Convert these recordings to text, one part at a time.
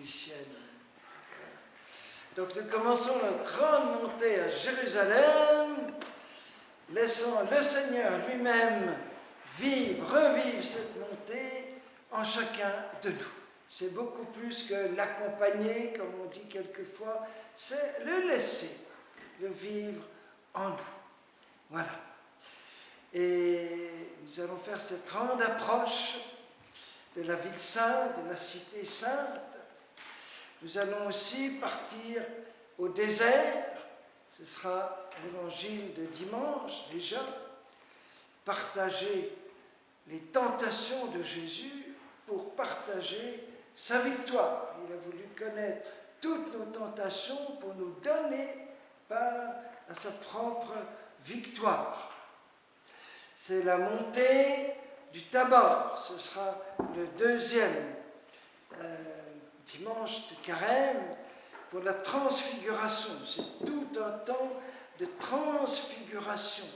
chrétienne. Donc nous commençons notre grande montée à Jérusalem, laissant le Seigneur lui-même revivre cette montée en chacun de nous. C'est beaucoup plus que l'accompagner, comme on dit quelquefois, c'est le laisser, le vivre en nous. Voilà. Et nous allons faire cette grande approche de la ville sainte, de la cité sainte. Nous allons aussi partir au désert, ce sera l'évangile de dimanche déjà, partager les tentations de Jésus pour partager sa victoire. Il a voulu connaître toutes nos tentations pour nous donner part à sa propre victoire. C'est la montée du Tabor, ce sera le deuxième dimanche de Carême pour la transfiguration. C'est tout un temps de transfiguration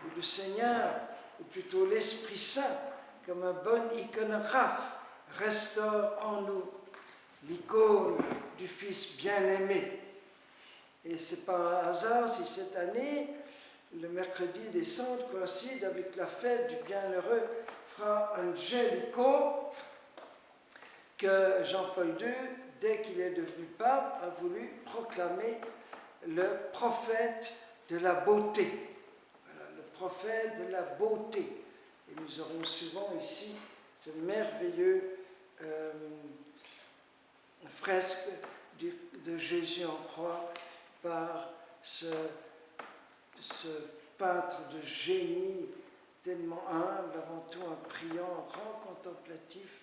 où le Seigneur, ou plutôt l'Esprit Saint, comme un bon iconographe, restaure en nous l'icône du Fils bien-aimé. Et ce n'est pas un hasard si cette année, le mercredi des Cendres coïncide avec la fête du bienheureux Fra Angelico, que Jean-Paul II, dès qu'il est devenu pape, a voulu proclamer le prophète de la beauté. Voilà, le prophète de la beauté. Et nous aurons souvent ici ce merveilleux fresque de Jésus en croix par ce peintre de génie tellement humble, avant tout un priant, un grand contemplatif,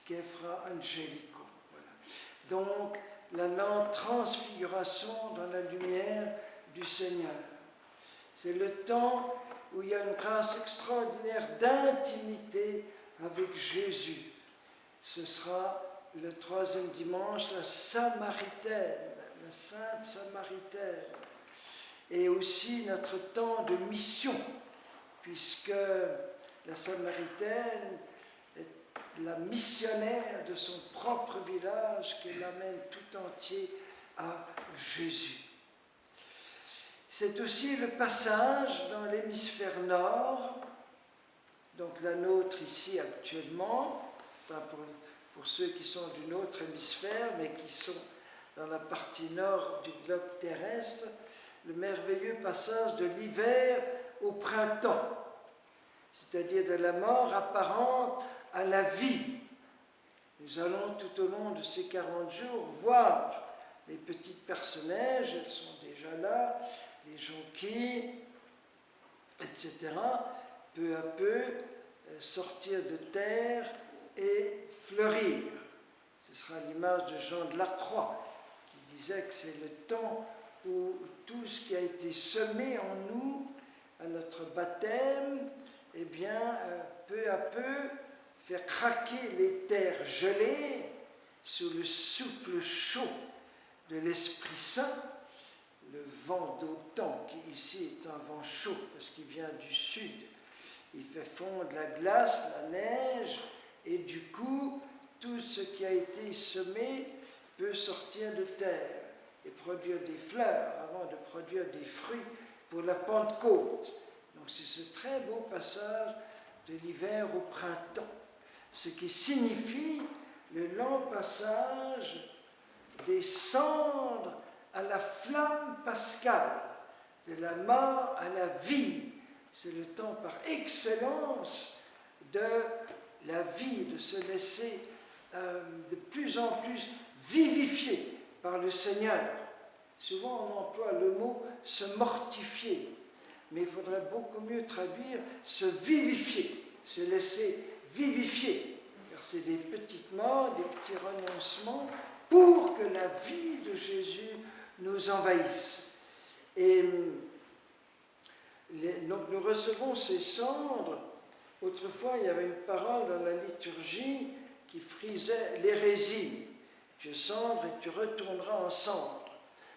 qui est Fra Angelico. Voilà. Donc, la lente transfiguration dans la lumière du Seigneur. C'est le temps où il y a une grâce extraordinaire d'intimité avec Jésus. Ce sera le troisième dimanche, la Samaritaine, la Sainte Samaritaine. Et aussi notre temps de mission, puisque la Samaritaine est la missionnaire de son propre village qui l'amène tout entier à Jésus. C'est aussi le passage dans l'hémisphère nord, donc la nôtre ici actuellement, enfin pour ceux qui sont d'un autre hémisphère, mais qui sont dans la partie nord du globe terrestre, le merveilleux passage de l'hiver au printemps, c'est-à-dire de la mort apparente à la vie. Nous allons tout au long de ces 40 jours voir les petites personnages, elles sont déjà là, les jonquilles, etc., peu à peu sortir de terre et fleurir. Ce sera l'image de Jean de la Croix qui disait que c'est le temps où tout ce qui a été semé en nous à notre baptême, eh bien, peu à peu, faire craquer les terres gelées sous le souffle chaud de l'Esprit Saint, le vent d'automne, qui ici est un vent chaud parce qu'il vient du sud. Il fait fondre la glace, la neige, et du coup, tout ce qui a été semé peut sortir de terre et produire des fleurs avant de produire des fruits pour la Pentecôte. Donc c'est ce très beau passage de l'hiver au printemps, ce qui signifie le lent passage des cendres à la flamme pascale, de la mort à la vie. C'est le temps par excellence de la vie, de se laisser de plus en plus vivifier par le Seigneur. Souvent on emploie le mot se mortifier, mais il faudrait beaucoup mieux traduire se vivifier, se laisser vivifier, car c'est des petites morts, des petits renoncements pour que la vie de Jésus nous envahisse. Et donc nous recevons ces cendres. Autrefois, il y avait une parole dans la liturgie qui frisait l'hérésie. Tu es cendre et tu retourneras en cendre.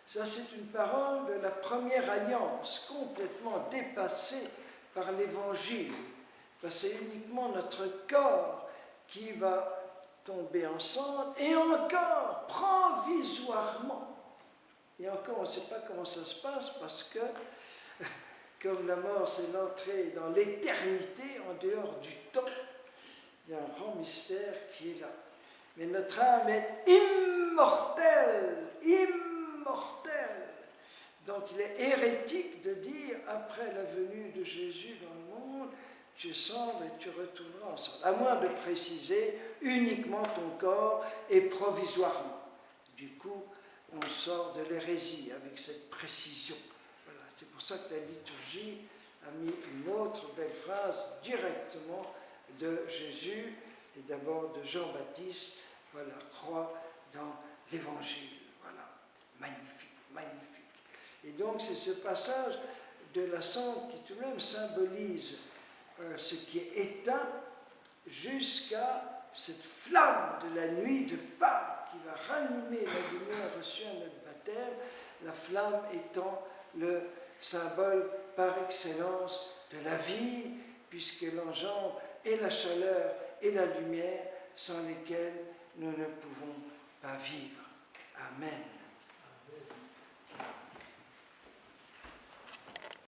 Ça, c'est une parole de la première alliance, complètement dépassée par l'Évangile. C'est uniquement notre corps qui va tomber enceinte, et encore provisoirement. Et encore, on ne sait pas comment ça se passe parce que, comme la mort, c'est l'entrée dans l'éternité, en dehors du temps, il y a un grand mystère qui est là. Mais notre âme est immortelle, immortelle. Donc il est hérétique de dire, après la venue de Jésus dans le monde, tu cendres et tu retourneras en cendres. À moins de préciser uniquement ton corps et provisoirement. Du coup, on sort de l'hérésie avec cette précision. Voilà, c'est pour ça que la liturgie a mis une autre belle phrase directement de Jésus et d'abord de Jean-Baptiste. Voilà, crois dans l'Évangile. Voilà, magnifique, magnifique. Et donc c'est ce passage de la cendre qui tout de même symbolise ce qui est éteint jusqu'à cette flamme de la nuit de Pâques qui va ranimer la lumière reçue à notre baptême, la flamme étant le symbole par excellence de la vie, puisqu'elle engendre et la chaleur et la lumière sans lesquelles nous ne pouvons pas vivre. Amen.